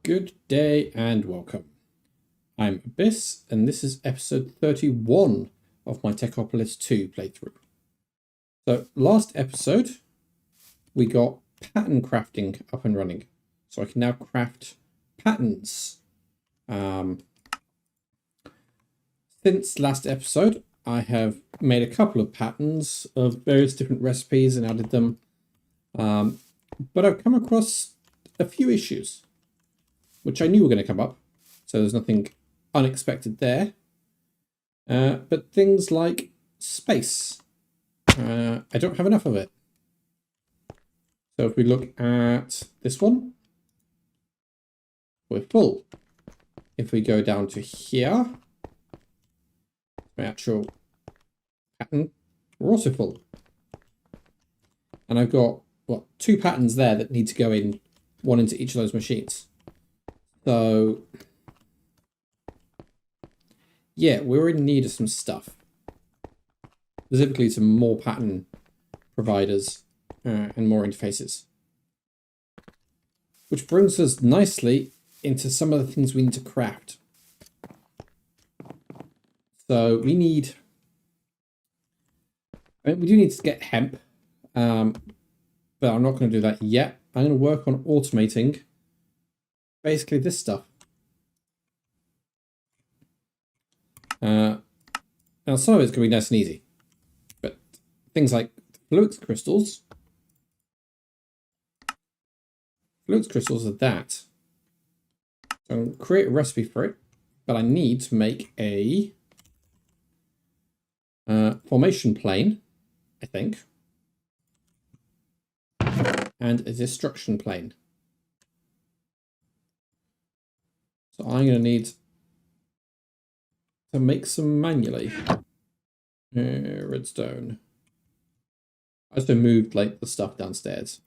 Good day and welcome. I'm Abyss and this is episode 31 of my Techopolis 2 playthrough. So last episode we got pattern crafting up and running. So I can now craft patterns. Since last episode I have made a couple of patterns of various different recipes and added them. But I've come across a few issues which I knew were going to come up, so there's nothing unexpected there. But things like space, I don't have enough of it. So if we look at this one, we're full. If we go down to here, my actual pattern, we're also full. And I've got, what, 2 patterns there that need to go in, one into each of those machines. So, yeah, we're in need of some stuff. Specifically some more pattern providers and more interfaces. Which brings us nicely into some of the things we need to craft. So we need... we do need to get hemp, but I'm not going to do that yet. I'm going to work on automating basically this stuff. Now some of it's going to be nice and easy, but things like Fluix crystals. Fluix crystals are that. So I'll create a recipe for it, but I need to make a formation plane, I think, and a destruction plane. So I'm going to need to make some manually. Redstone. I also moved like the stuff downstairs.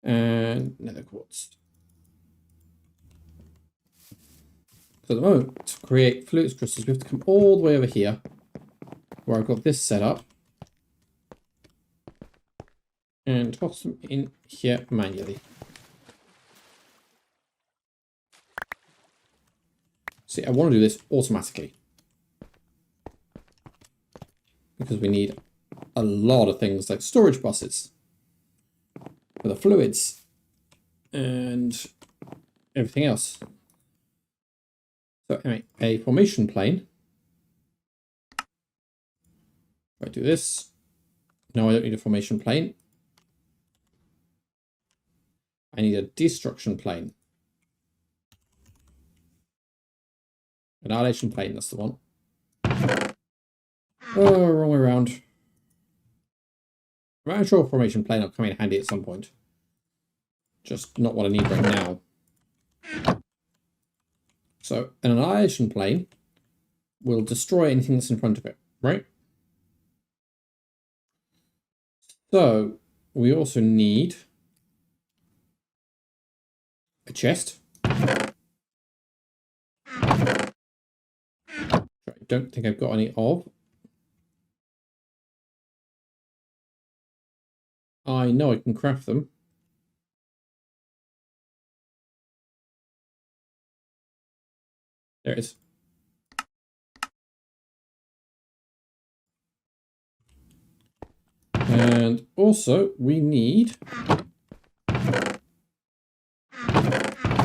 And nether quartz. So at the moment, to create Fluix crystals, we have to come all the way over here, where I've got this set up, and toss them in here manually. See, I want to do this automatically, because we need a lot of things like storage buses for the fluids and everything else. So anyway, a formation plane. If I do this, no, I don't need a formation plane. I need a destruction plane. Annihilation plane, that's the one. Oh, wrong way around. I'm sure formation plane will come in handy at some point. Just not what I need right now. So an annihilation plane will destroy anything that's in front of it, right? So we also need a chest. I don't think I've got any of. I know I can craft them. There it is. And also we need...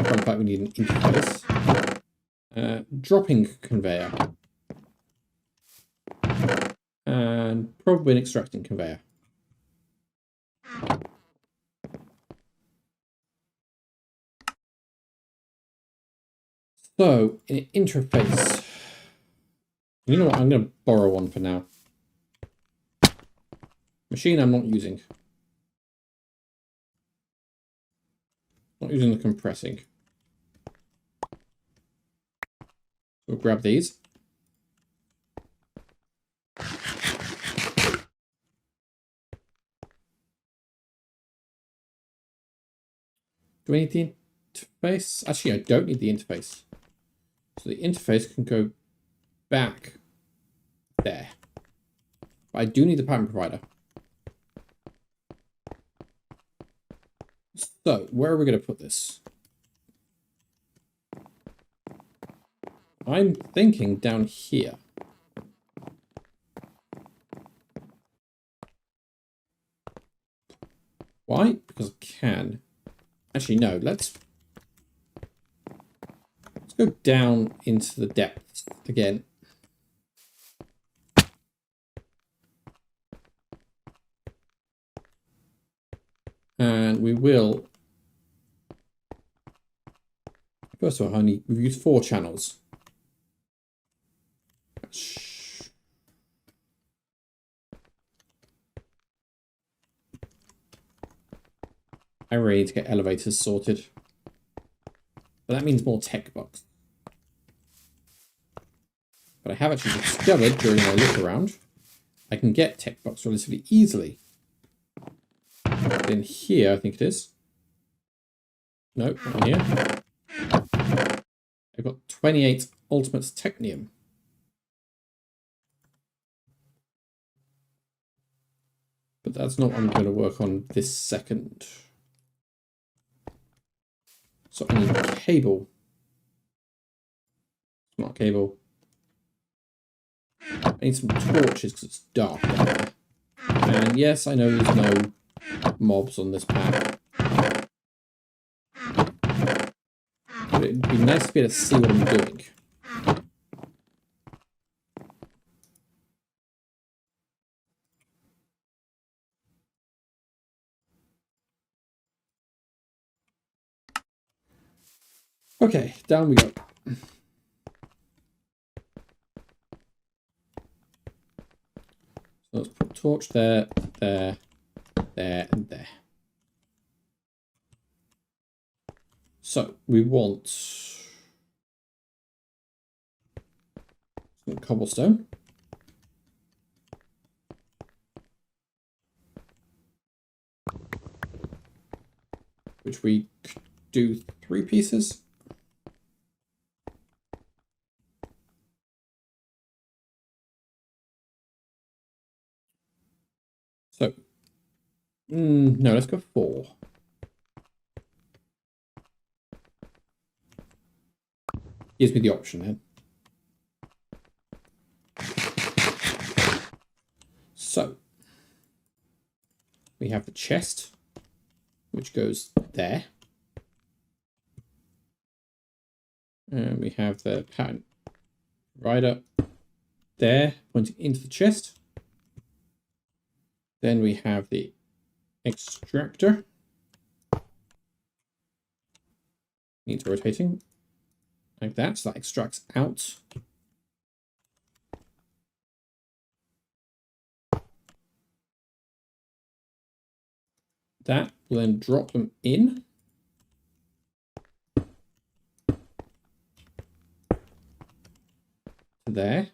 in fact, we need an interface. Dropping conveyor. And probably an extracting conveyor. So, in an interface, you know what, I'm going to borrow one for now. Machine I'm not using. Not using the compressing. We'll grab these. Do I need the interface? Actually, I don't need the interface. So the interface can go back there. But I do need the pattern provider. So, where are we going to put this? I'm thinking down here. Why? Because I can. Actually, no. Let's go down into the depths again. And we will... First of all, we've used 4 channels. I really need to get elevators sorted. But that means more tech box. But I have actually discovered during my look around, I can get tech box relatively easily. In here, I think it is. No, not in here. I've got 28 ultimate technium. But that's not what I'm going to work on this second. So I need a cable. Smart cable. I need some torches because it's dark down there. And yes, I know there's no mobs on this pack. But it'd be nice to be able to see what I'm doing. Okay, down we go. So let's put a torch there, there, there, and there. So we want some cobblestone. Which we could do 3 pieces. So, no, let's go 4. Gives me the option then. So, we have the chest, which goes there. And we have the pattern right up there, pointing into the chest. Then we have the extractor. Needs rotating. Like that, so that extracts out. That will then drop them in. There.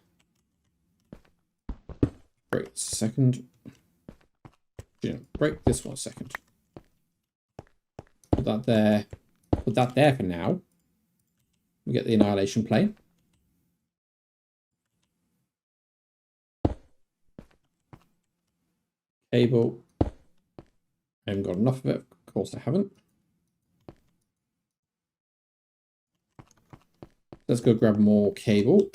Break this a second. Break this one a second. Put that there. Put that there for now. We get the annihilation plane. Cable. I haven't got enough of it. Of course I haven't. Let's go grab more cable.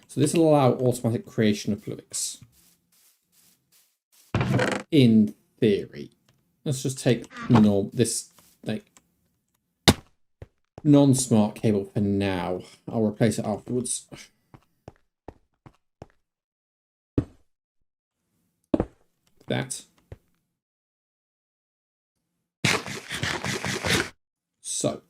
So this will allow automatic creation of Fluix. In theory. Let's just take this like non-smart cable for now. I'll replace it afterwards. That. So.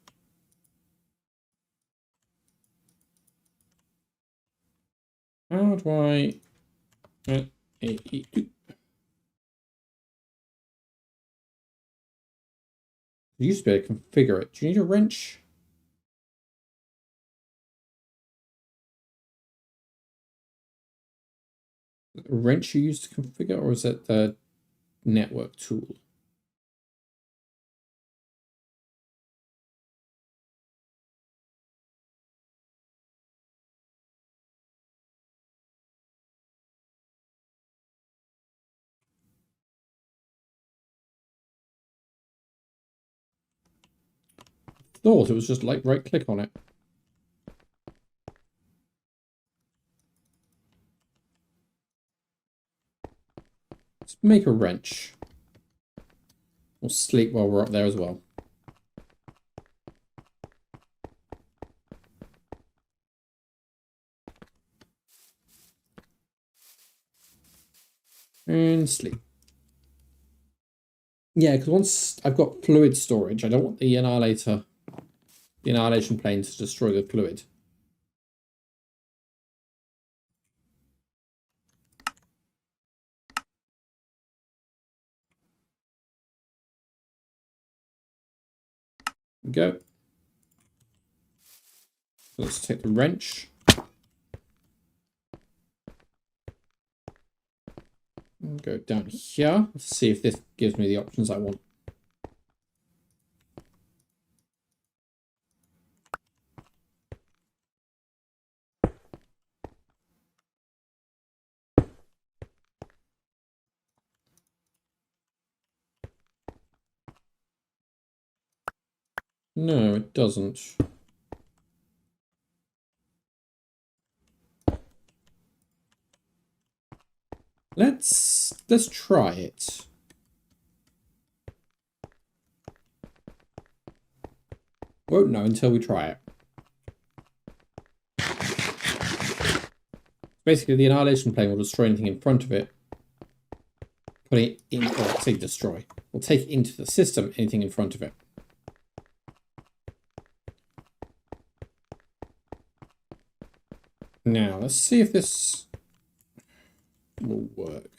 How do I... You used to be able to configure it. Do you need a wrench? A wrench you use to configure, or is it the network tool? thought it was just like right click on it. Let's make a wrench. We'll sleep while we're up there as well. And sleep. Yeah, because once I've got fluid storage, I don't want the annihilation plane to destroy the fluid. Go. Let's take the wrench. Go down here. Let's see if this gives me the options I want. No, it doesn't. Let's try it. Won't know until we try it. Basically, the annihilation plane will destroy anything in front of it. Putting it in, or say destroy. We'll take into the system anything in front of it. Now, let's see if this will work.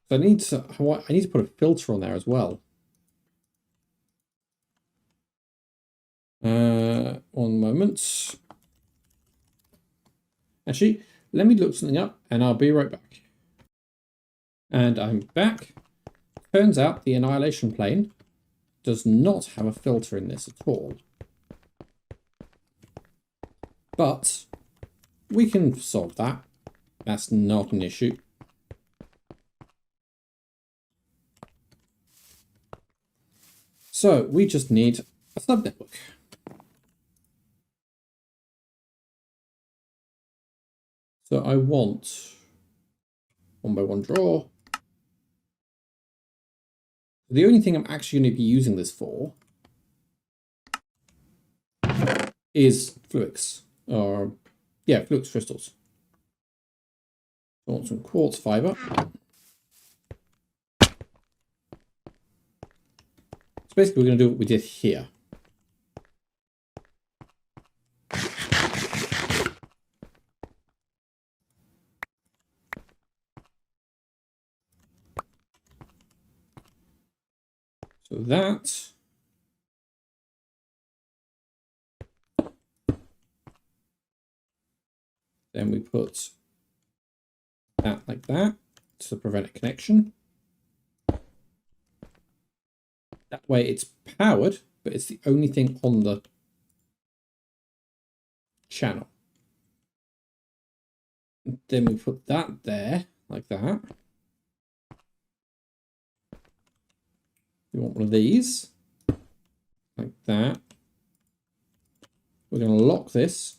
So I need to put a filter on there as well. One moment. Actually, let me look something up and I'll be right back. And I'm back. Turns out the annihilation plane does not have a filter in this at all. But we can solve that. That's not an issue. So we just need a subnetwork. So I want 1x1 draw. The only thing I'm actually going to be using this for is Fluix, or yeah, Fluix crystals. I want some quartz fiber. So basically, we're going to do what we did here. So that. Then we put that like that to prevent a connection. That way it's powered, but it's the only thing on the channel. Then we put that there like that. We want one of these like that. We're going to lock this.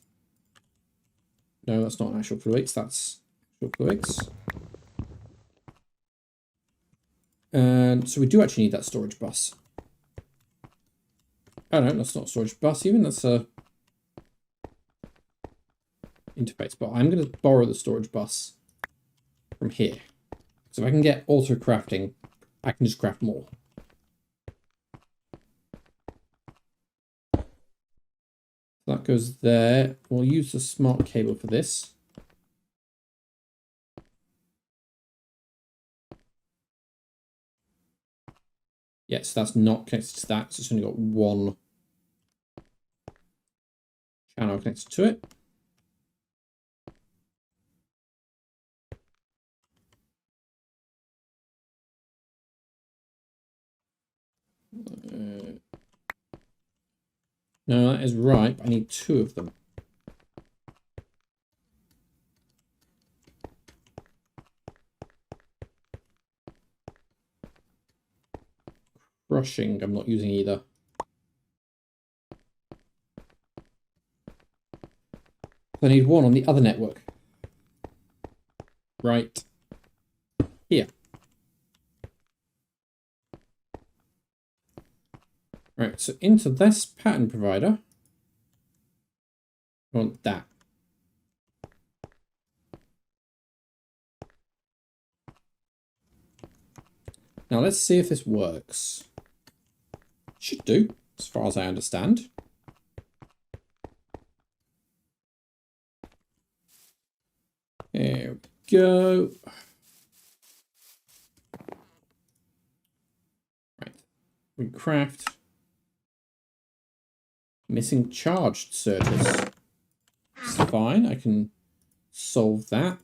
No, that's not an actual Fluix, that's actual Fluix. And so we do actually need that storage bus. Oh no, that's not a storage bus even, that's a interface. But I'm going to borrow the storage bus from here. So if I can get auto crafting, I can just craft more. That goes there. We'll use the smart cable for this. Yes, that's not connected to that. So it's only got one channel connected to it. No, that is right. I need two of them. Brushing, I'm not using either. I need one on the other network. Right here. Right, so into this pattern provider, I want that. Now let's see if this works. Should do, as far as I understand. There we go. Right, we craft missing charged surges. It's fine, I can solve that.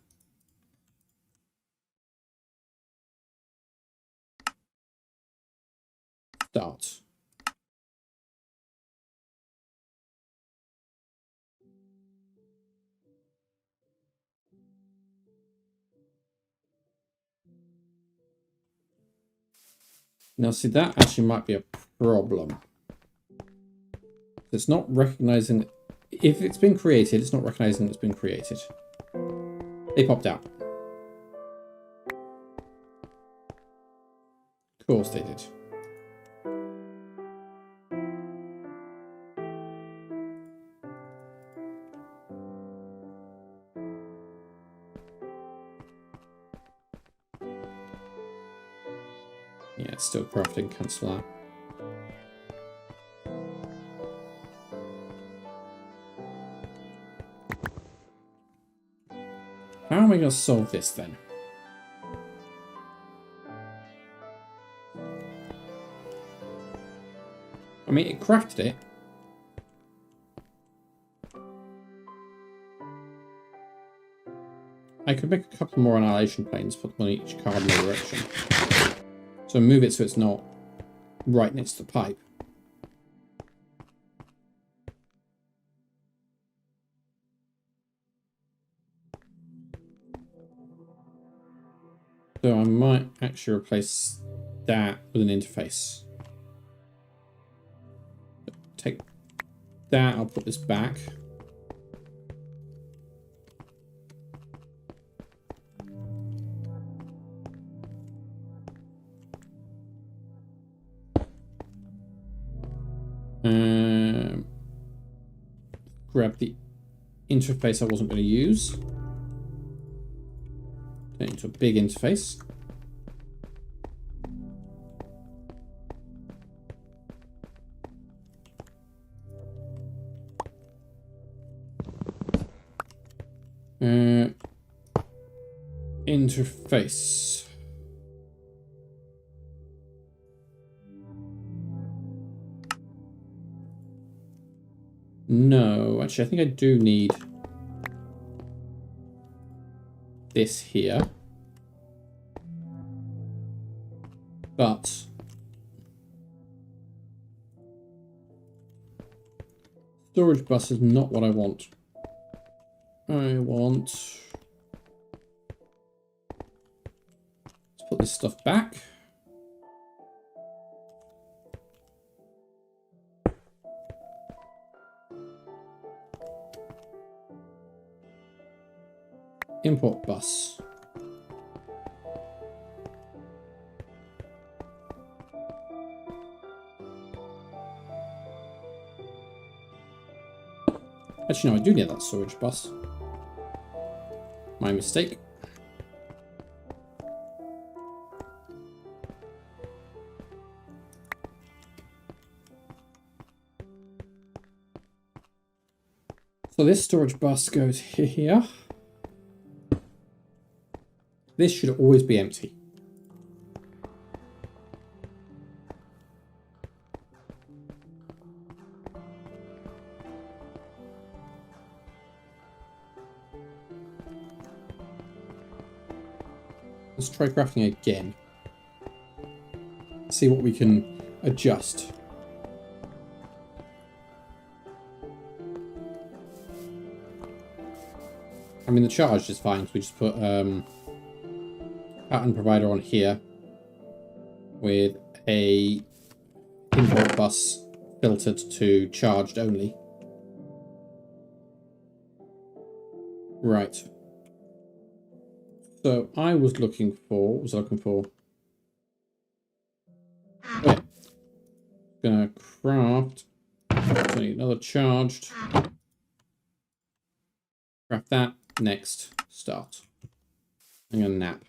Start. Now see, that actually might be a problem. It's not recognizing, if it's been created, it's not recognizing it's been created. They popped out. Of course they did. Yeah, it's still crafting, cancel that. How am I going to solve this then? I mean, it crafted it. I could make a couple more annihilation planes, put them on each cardinal direction. So move it so it's not right next to the pipe. So I might actually replace that with an interface. Take that, I'll put this back. Grab the interface I wasn't going to use. Turn it into a big interface. Interface. No, actually, I think I do need this here. But storage bus is not what I want. I want... Let's put this stuff back. Import bus. Actually, no, I do need that storage bus. My mistake. So this storage bus goes here. This should always be empty. Let's try crafting again. See what we can adjust. I mean, the charge is fine, so we just put pattern provider on here with a import bus filtered to charged only. Right. So I was looking for, what was I looking for? Okay. Gonna craft. So I need another charged. Craft that. Next. Start. I'm gonna nap.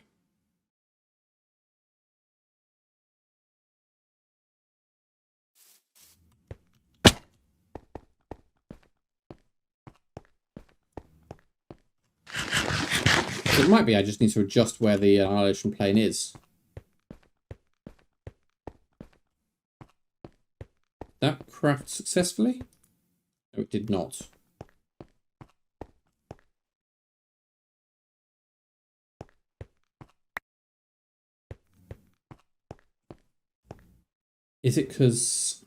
It might be I just need to adjust where the annihilation plane is. That craft successfully? No, it did not. Is it because...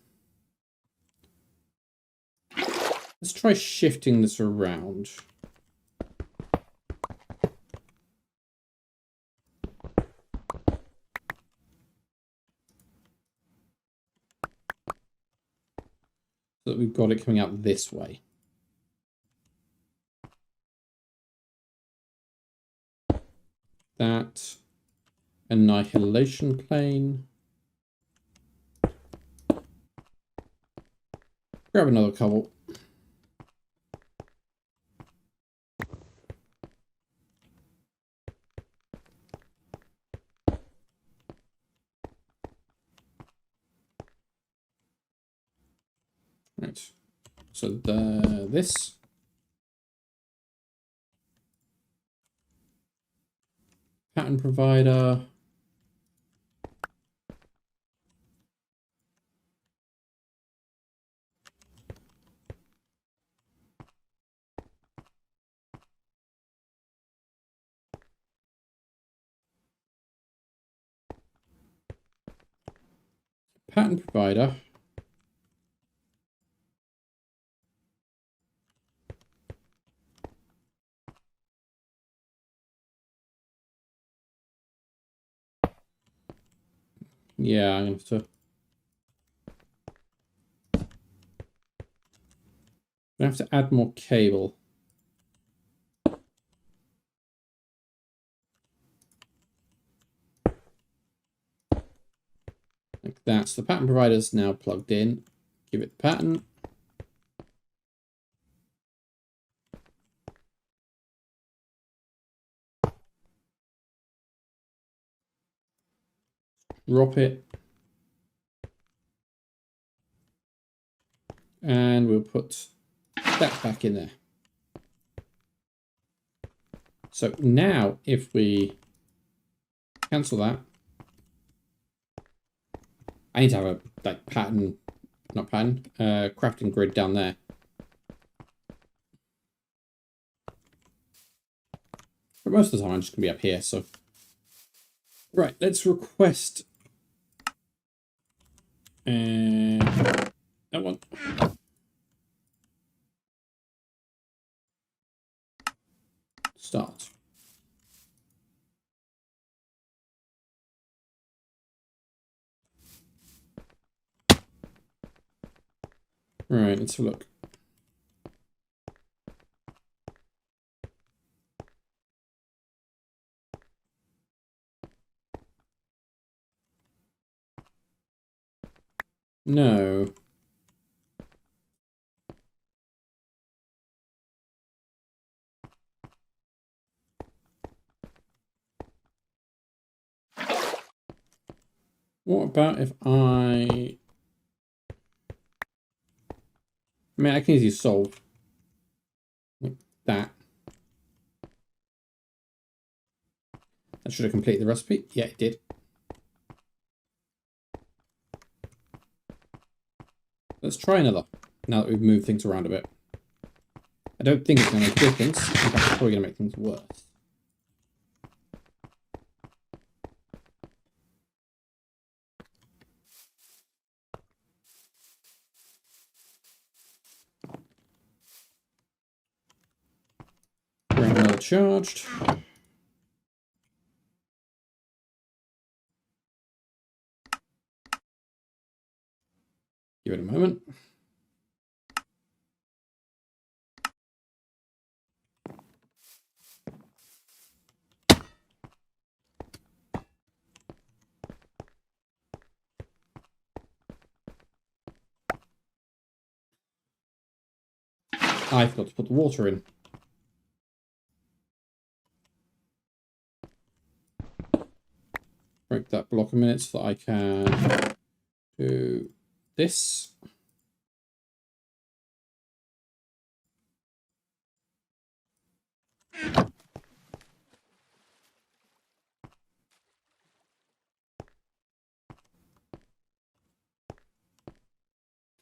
Let's try shifting this around. So that we've got it coming out this way. That annihilation plane. Grab another couple. Right. So this. Pattern provider. Pattern provider. Yeah, I'm going to have to add more cable. Like that. So the pattern provider is now plugged in. Give it the pattern. Drop it. And we'll put that back in there. So now if we cancel that, I need to have a like pattern, not pattern, crafting grid down there. But most of the time I'm just gonna be up here, so. Right, let's request that one. Start. Right, let's have a look. No. What about if I mean, I can easily solve like that. That should have completed the recipe. Yeah, it did. Let's try another, now that we've moved things around a bit. I don't think it's going to make a difference. In fact, it's probably going to make things worse. Grab another charged. Give it a moment. I forgot to put the water in. Break that block a minute so that I can do this.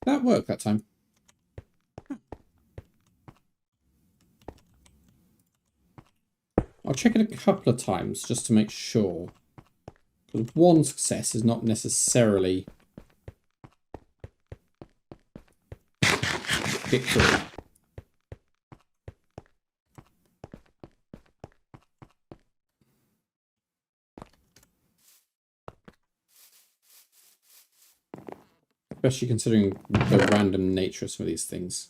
That worked that time. I'll check it a couple of times just to make sure. Because one success is not necessarily victory. Especially considering the random nature of some of these things.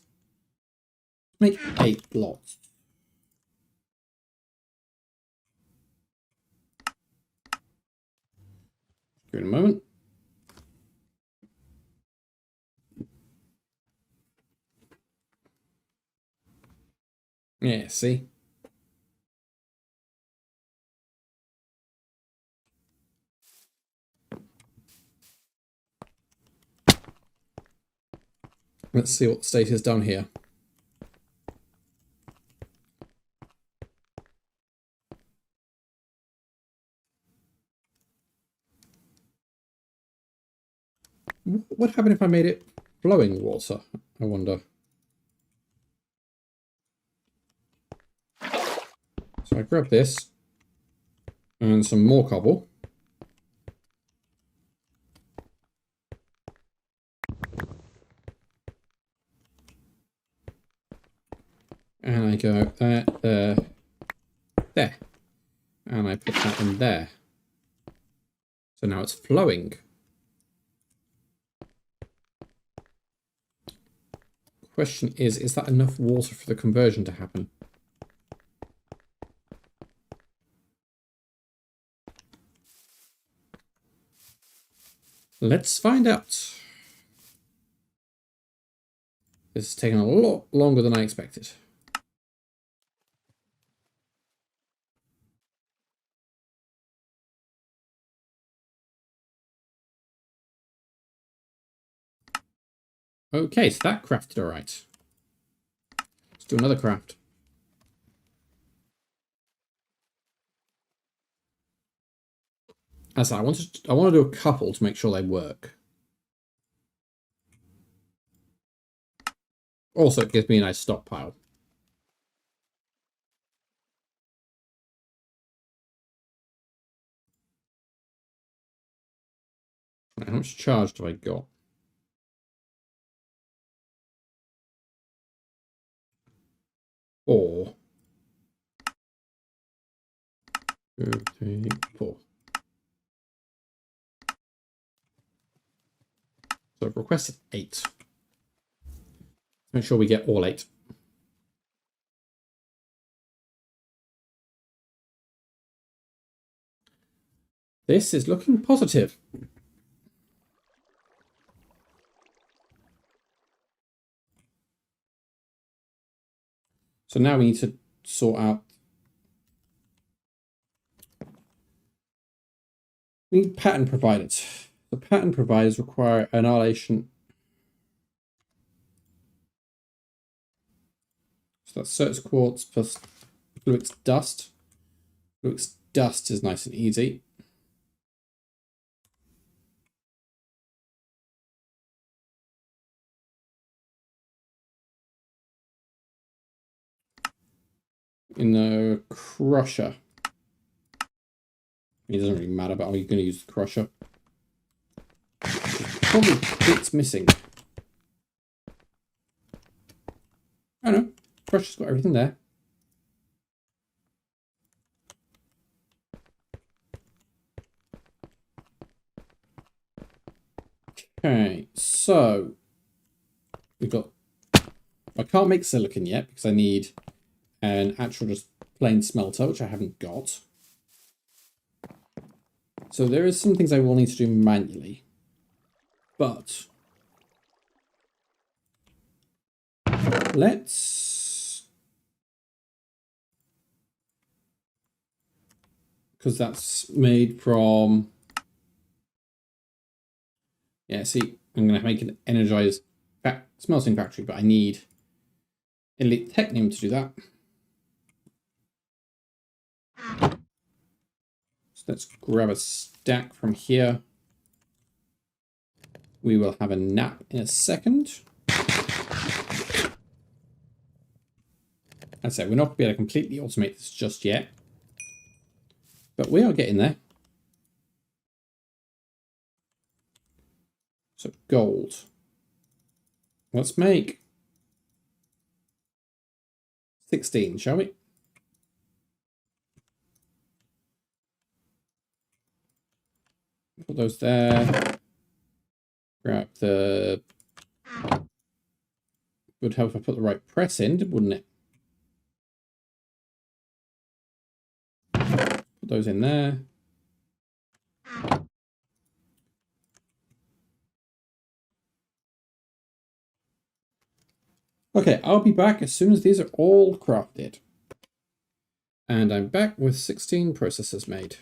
Make 8 blocks. Give it a moment. Yeah, see? Let's see what the state is down here. What happened if I made it flowing water? I wonder. So I grab this and some more cobble. And I go there, there, there. And I put that in there. So now it's flowing. Question is that enough water for the conversion to happen? Let's find out. This has taken a lot longer than I expected. Okay, so that crafted all right. Let's do another craft. As I want to do a couple to make sure they work. Also, it gives me a nice stockpile. How much charge do I got? 4. 2, 3, 4. So I've requested 8. Make sure we get all 8. This is looking positive. So now we need to sort out. We need pattern providers. The pattern providers require annihilation. So that's Certus quartz plus Fluix dust. Fluix dust is nice and easy. In the crusher. It doesn't really matter, but I'm going to use the crusher. Probably bits missing. Oh no, crusher's got everything there. Okay, so we've got... I can't make silicon yet because I need an actual just plain smelter, which I haven't got. So there is some things I will need to do manually. But let's... Because that's made from... Yeah, see, I'm going to make an energized smelting factory, but I need elite technium to do that. So let's grab a stack from here. We will have a nap in a second. As I said, we're not going to be able to completely automate this just yet, but we are getting there. So gold. Let's make 16, shall we? Put those there. Grab the... Would help if I put the right press in, wouldn't it? Put those in there. Okay, I'll be back as soon as these are all crafted. And I'm back with 16 processors made.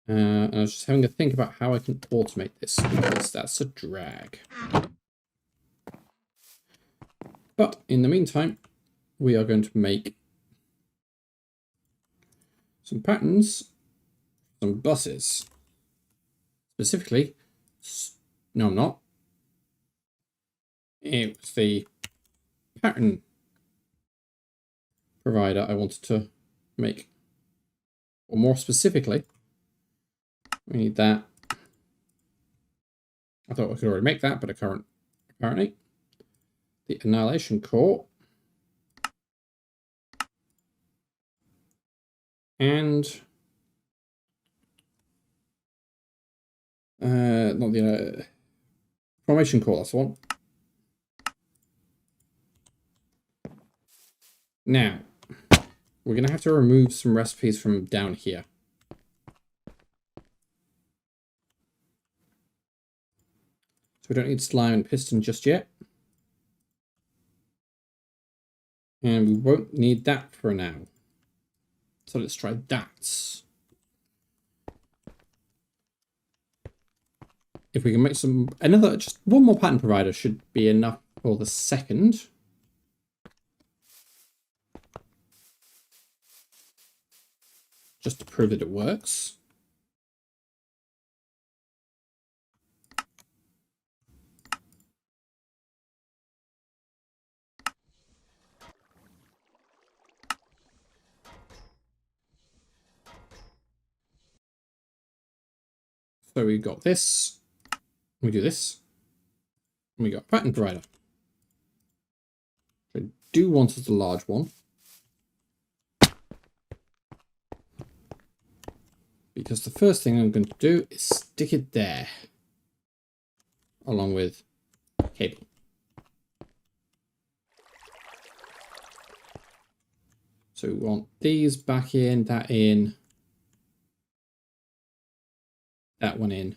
And I was just having a think about how I can automate this, because that's a drag. But in the meantime, we are going to make some patterns, some buses. Specifically, no, I'm not. It was the pattern provider I wanted to make. Or more specifically, we need that. I thought I could already make that, but I can't, apparently. The annihilation core. And not the formation core, that's the one. Now, we're going to have to remove some recipes from down here. So we don't need slime and piston just yet. And we won't need that for now. So let's try that. If we can make just one more pattern provider should be enough for the second. Just to prove that it works. So we got this. We do this. And we got pattern provider. I do want it a large one. Because the first thing I'm going to do is stick it there. Along with cable. So we want these back in, that one in.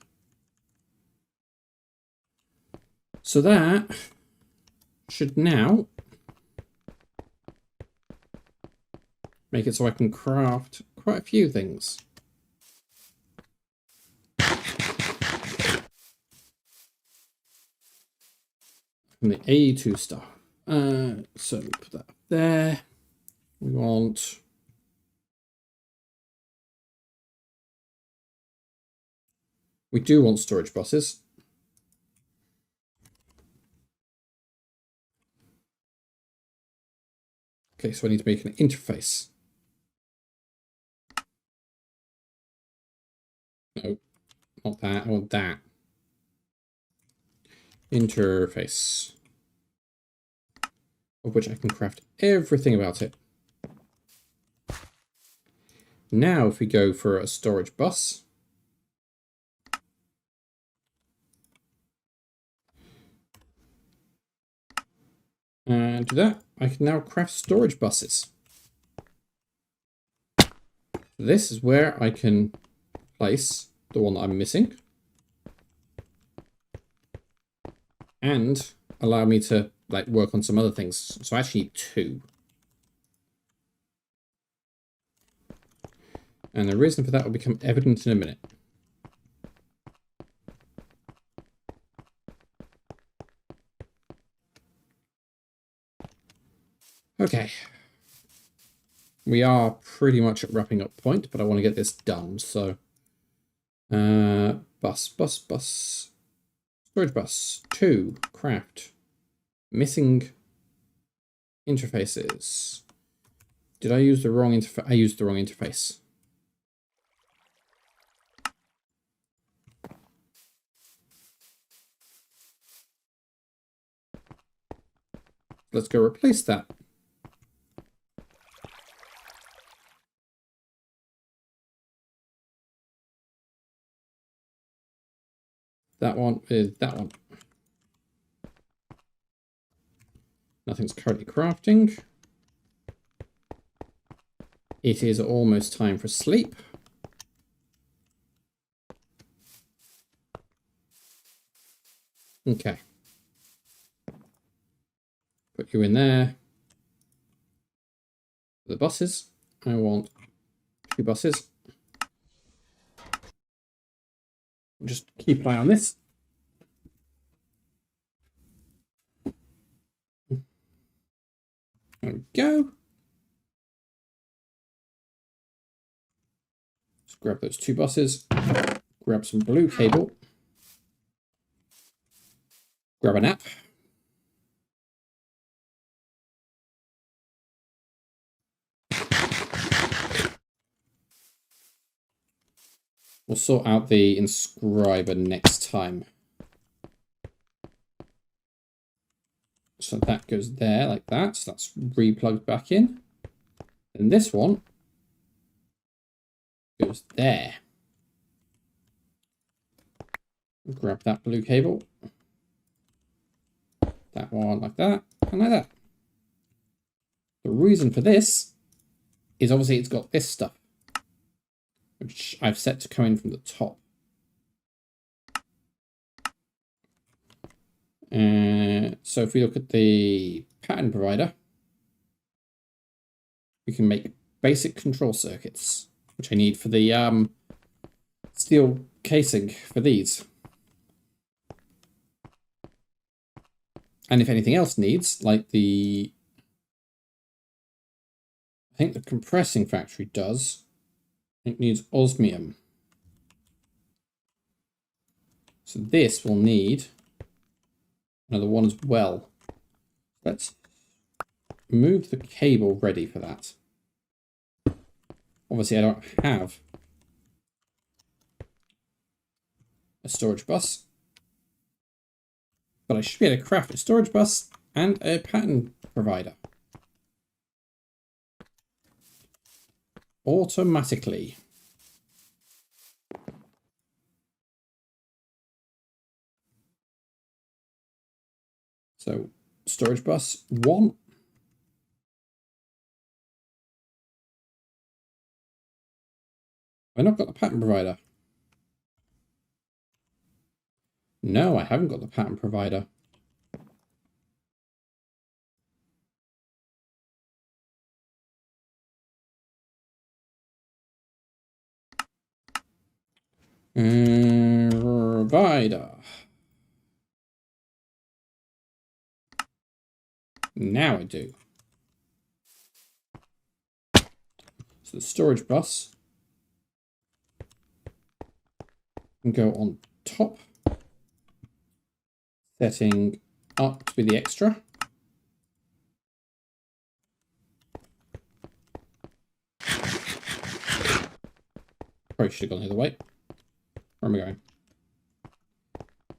So that should now make it so I can craft quite a few things. From the A2 stuff. So put that up there. We want... We do want storage buses. Okay, so I need to make an interface. No, not that. I want that. Interface. Of which I can craft everything about it. Now, if we go for a storage bus, And do that, I can now craft storage buses. This is where I can place the one that I'm missing. And allow me to like work on some other things. So I actually need 2. And the reason for that will become evident in a minute. Okay. We are pretty much at wrapping up point, but I want to get this done. So, bus. Storage bus. 2. Craft. Missing interfaces. Did I use the wrong interface? I used the wrong interface. Let's go replace that. That one with that one. Nothing's currently crafting. It is almost time for sleep. Okay. Put you in there. The buses. I want 2 buses. Just keep an eye on this. There we go. Just grab those 2 buses. Grab some blue cable. Grab a nap. We'll sort out the inscriber next time. So that goes there like that. So that's replugged back in. And this one goes there. Grab that blue cable. That one like that and like that. The reason for this is obviously it's got this stuff, which I've set to come in from the top. So if we look at the pattern provider, we can make basic control circuits, which I need for the steel casing for these. And if anything else needs, like I think the compressing factory does, it needs osmium. So this will need another one as well. Let's move the cable ready for that. Obviously I don't have a storage bus, but I should be able to craft a storage bus and a pattern provider automatically. So storage bus 1. Have I not got the pattern provider? No, I haven't got the pattern provider. Provider. Now I do. So the storage bus can go on top, setting up to be the extra. Probably should have gone the other way. Where am I going?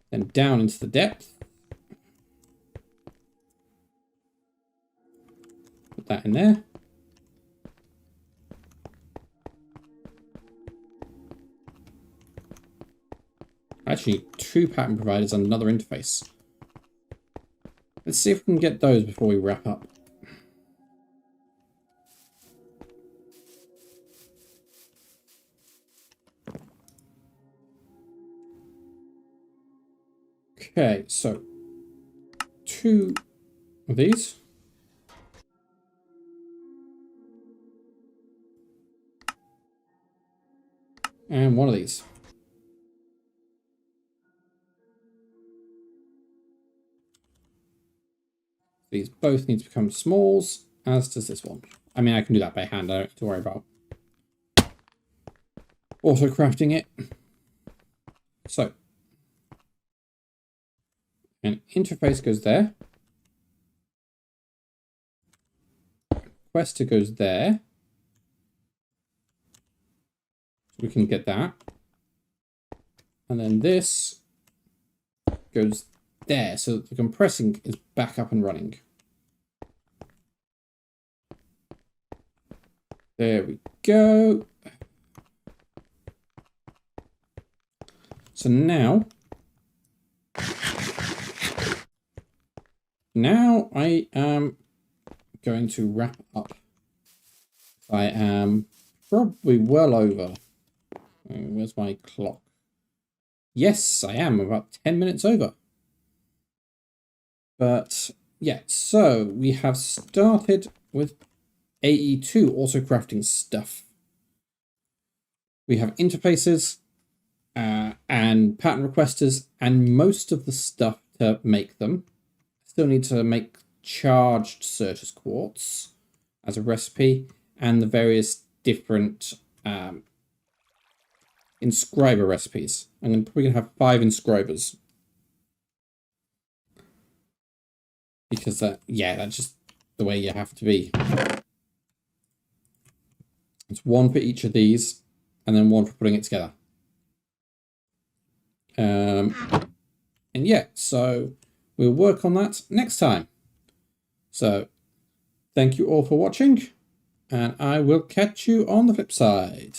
Then down into the depth. Put that in there. Actually, 2 pattern providers and another interface. Let's see if we can get those before we wrap up. Okay, so 2 of these. And 1 of these. These both need to become smalls, as does this one. I mean, I can do that by hand. I don't have to worry about auto crafting it. So, an interface goes there. Quester goes there. So we can get that. And then this goes there. So the compressing is back up and running. There we go. So now I am going to wrap up. I am probably well over. Where's my clock? Yes, I am about 10 minutes over. But yeah, so we have started with AE2 auto crafting stuff. We have interfaces and pattern requesters and most of the stuff to make them. Still need to make charged Certus quartz as a recipe and the various different inscriber recipes. I'm probably going to have 5 inscribers. Because that's just the way you have to be. It's 1 for each of these, and then 1 for putting it together. And yeah, so we'll work on that next time. So thank you all for watching, and I will catch you on the flip side.